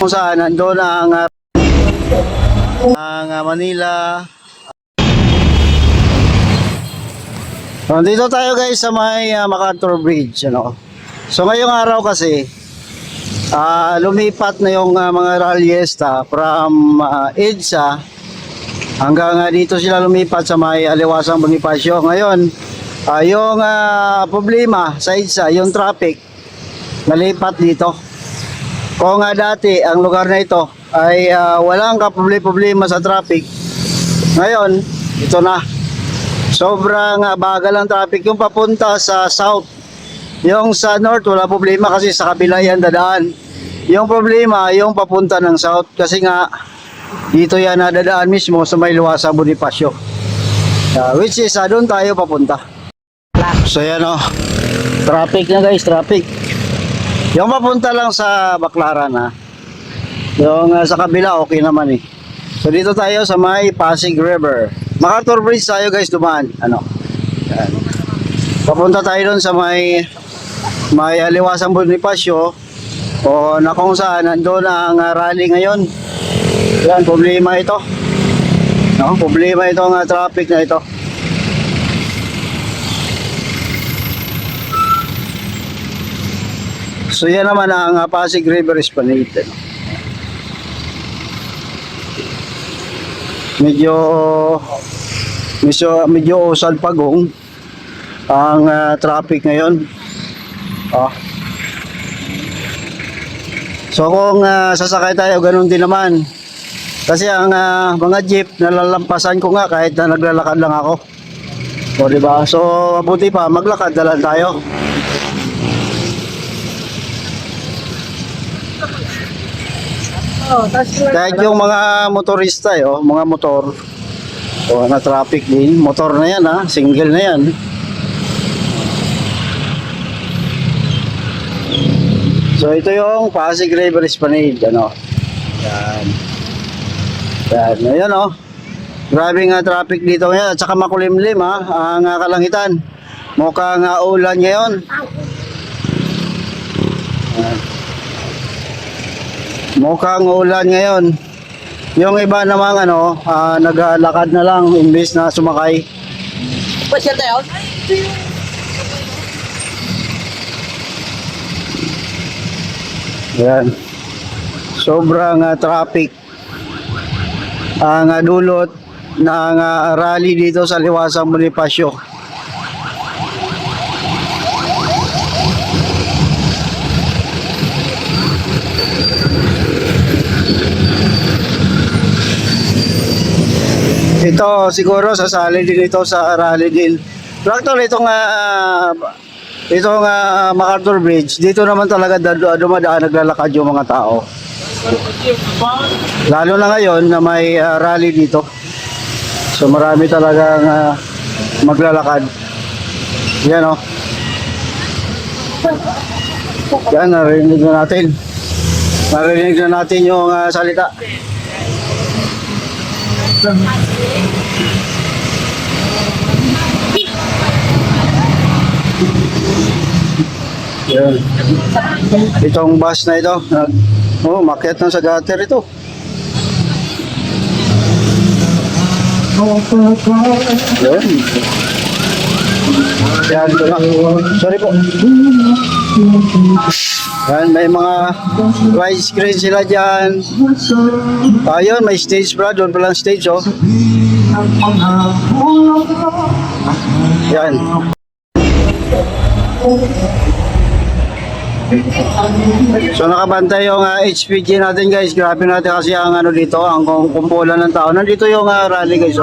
kung saan nandun ang Manila. So, dito tayo guys sa may MacArthur Bridge, ano. So ngayong araw kasi lumipat na yung mga ralyesta from EDSA hanggang dito sila lumipat sa may Aliwasang Bonifacio. Ngayon, yung problema sa EDSA, yung traffic, nalipat dito. Kung dati ang lugar na ito ay walang problema sa traffic, ngayon, ito na. Sobrang bagal ang traffic yung papunta sa south. Yung sa north, wala problema kasi sa kabila yan dadaan. Yung problema, yung papunta ng south kasi nga dito yan nadadaan mismo sa may Luwasa Bonifacio. Which is doon tayo papunta. So yan o. Traffic na guys, traffic. Yung papunta lang sa Baclaran yung sa kabila okay naman eh. So dito tayo sa may Pasig River. MacArthur Bridge tayo guys dumaan. Ano? Yan. Papunta tayo doon sa may Aliwasang Bonifacio o na kung saan nandun ang rally ngayon. Yan, problema ito. No? Problema itong traffic na ito. So yan naman ang Pasig River Esplanade. Medyo usal pagong ang traffic ngayon. So kung sasakay tayo ganun din naman. Kasi ang mga jeep nalalampasan ko nga kahit na naglalakad lang ako. O diba? So mabuti pa maglakad na lang tayo. Kahit yung mga motorista mga motor na traffic din, motor na yan single na yan. So ito yung Pasig River Esplanade, yan. Yan, ayan grabe nga traffic dito ngayon at saka makulimlim ang kalangitan. Mukhang ulan ngayon. Yan. Mukhang ulan ngayon. Yung iba namang naglalakad na lang imbis na sumakay. Pasya tayo? Yan. Sobrang traffic ang dulot ng rally dito sa Aliwasang Bonifacio. Ito siguro sasali din ito sa rally din. Actually itong MacArthur Bridge, dito naman talaga dumadaan naglalakad yung mga tao. Lalo na ngayon na may rally dito. So marami talagang maglalakad. Yan Yan, narinig na natin. Narinig na natin yung salita. Yan. Itong bus na ito makyat na sa gutter ito. Yan. Yan, sorry po. Yan, may mga widescreen sila dyan. Ayun, may stage pala. Doon palang stage Yan. So nakabantay yung HPG natin guys. Grabe natin kasi ang dito, ang kumpulan ng tao. Nandito yung rally guys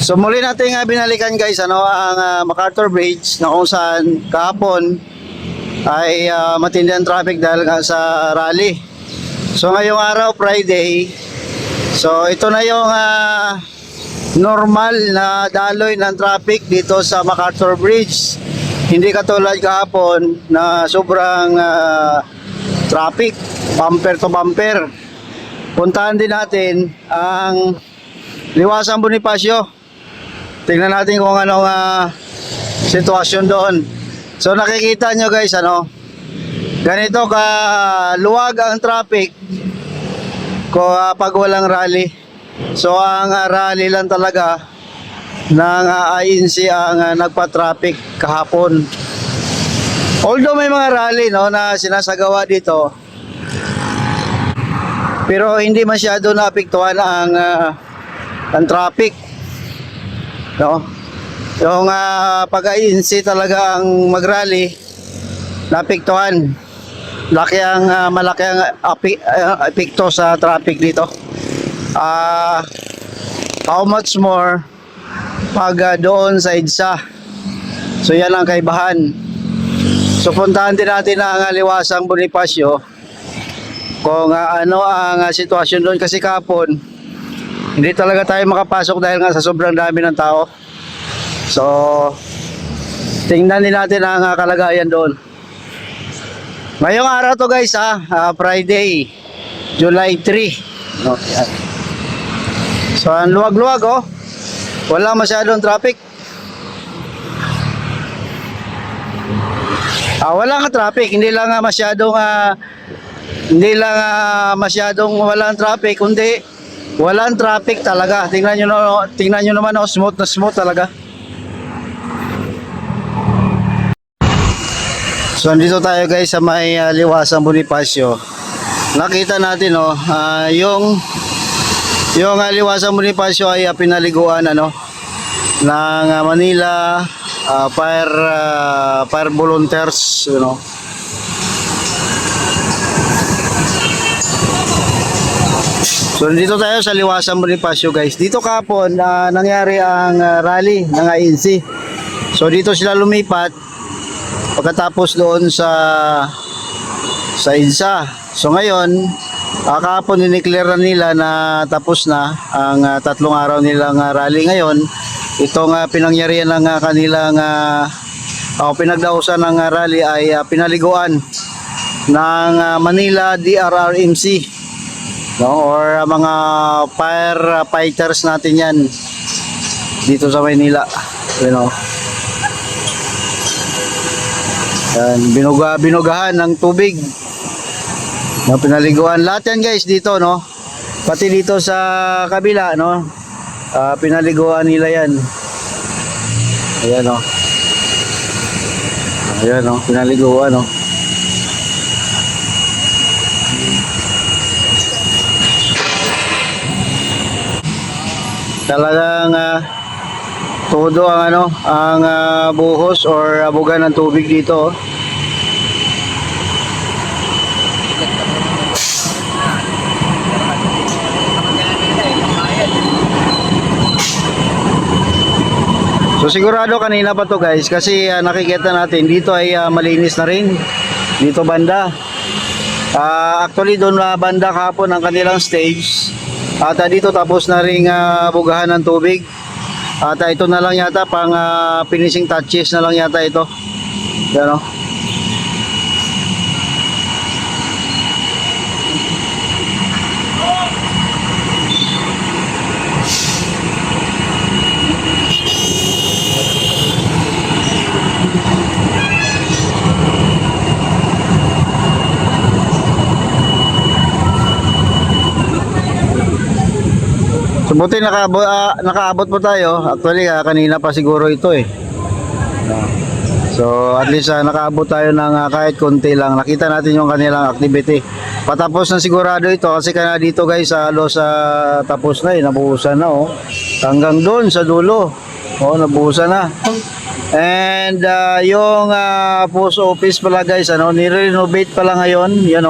So muli natin binalikan guys ang MacArthur Bridge na kung saan kahapon ay matindi ang traffic dahil sa rally. So ngayong araw Friday, so ito na yung normal na daloy ng traffic dito sa MacArthur Bridge. Hindi katulad kahapon na sobrang traffic, bumper to bumper. Puntahan din natin ang Liwasang Bonifacio. Tingnan natin kung anong sitwasyon doon. So nakikita nyo guys, ganito ka luwag ang traffic pag walang rally. So ang rally lang talaga ng INC ang nagpa-traffic kahapon. Although may mga rally na sinasagawa dito, pero hindi masyado naapektuhan ang traffic. Yung pag-INC talaga ang mag-rally, naapektuhan. Malaki ang epekto sa traffic dito. How much more pag doon sa EDSA. So yan ang kaibahan. So puntahan din natin ang Liwasang Bonifacio kung ano ang sitwasyon doon, kasi kahapon hindi talaga tayo makapasok dahil nga sa sobrang dami ng tao. So tingnan din natin ang kalagayan doon. Ngayong araw to guys, Friday, July 3. Yan. So ang luwag-luwag wala masyadong traffic. Wala nga traffic, hindi lang masyadong walang traffic, kundi walang traffic talaga. Tingnan nyo naman, smooth na smooth talaga. So andito tayo guys sa may Liwasang Bonifacio. Nakita natin yung Liwasang Bonifacio ay pinaliguan ng Manila fire volunteers, So dito tayo sa Liwasang Bonifacio guys. Dito kahapon nangyari ang rally ng INC. So dito sila lumipat pagkatapos doon sa EDSA. So ngayon kahapon dineclare nila na tapos na ang 3 araw nilang rally. Ngayon itong pinangyarihan ng kanilang pinagdausan ng rally ay pinaliguan ng Manila DRRMC, or mga firefighters natin yan dito sa Maynila. Yan, binugahan ng tubig na pinaliguan. Lahat yan guys dito, pati dito sa kabila, pinaliguan nila yan. Ayan pinaliguan talagang todo ang buhos or abugan ng tubig dito. So sigurado kanina pa to guys, kasi nakikita natin dito ay malinis na rin dito banda. Actually doon banda kahapon ang kanilang stage, at dito tapos na ring bugahan ng tubig, at ito na lang yata pang finishing touches na lang yata ito. Yan So buti nakaabot po tayo. Actually kanina pa siguro ito So at least nakaabot tayo ng kahit konti lang. Nakita natin yung kanilang activity. Patapos na sigurado ito, kasi kaya dito guys halos tapos na nabuhusan na hanggang doon sa dulo. Nabuhusan na. And yung post office pala guys, ni-renovate pala ngayon. Yan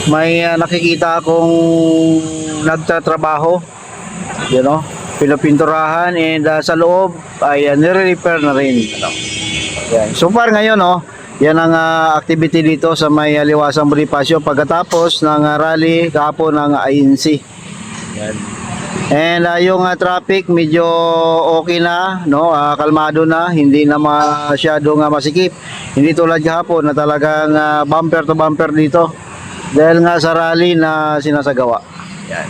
may nakikita akong nagtatrabaho. Pinapinturahan, and sa loob ay nire-repair na rin. Yan. So far ngayon yan ang activity dito sa may Liwasang Bonifacio pagkatapos ng rally kahapon ng INC. Yan. And yung traffic medyo okay na, no? Kalmado na, hindi na masyadong masikip. Hindi tulad kahapon na talagang bumper to bumper dito. Dahil nga sa rally na sinasagawa. Yan.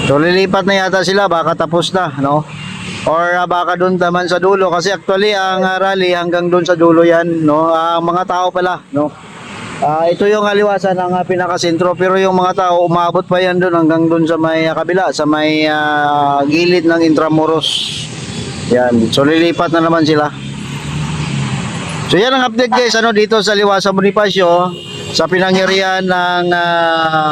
So lilipat na yata sila, baka tapos na, no? Or baka doon naman sa dulo kasi actually ang rally hanggang doon sa dulo yan, no? Ang mga tao pala, no? Ito yung aliwasan ng pinakasentro pero yung mga tao umabot pa yan doon hanggang doon sa may kabila, sa may gilid ng Intramuros. Yan. So lilipat na naman sila. So yan ang update guys ano dito sa Liwasa Bonifacio sa pinangyarihan ng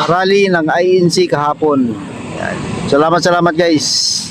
rally ng INC kahapon. Yan. Salamat guys.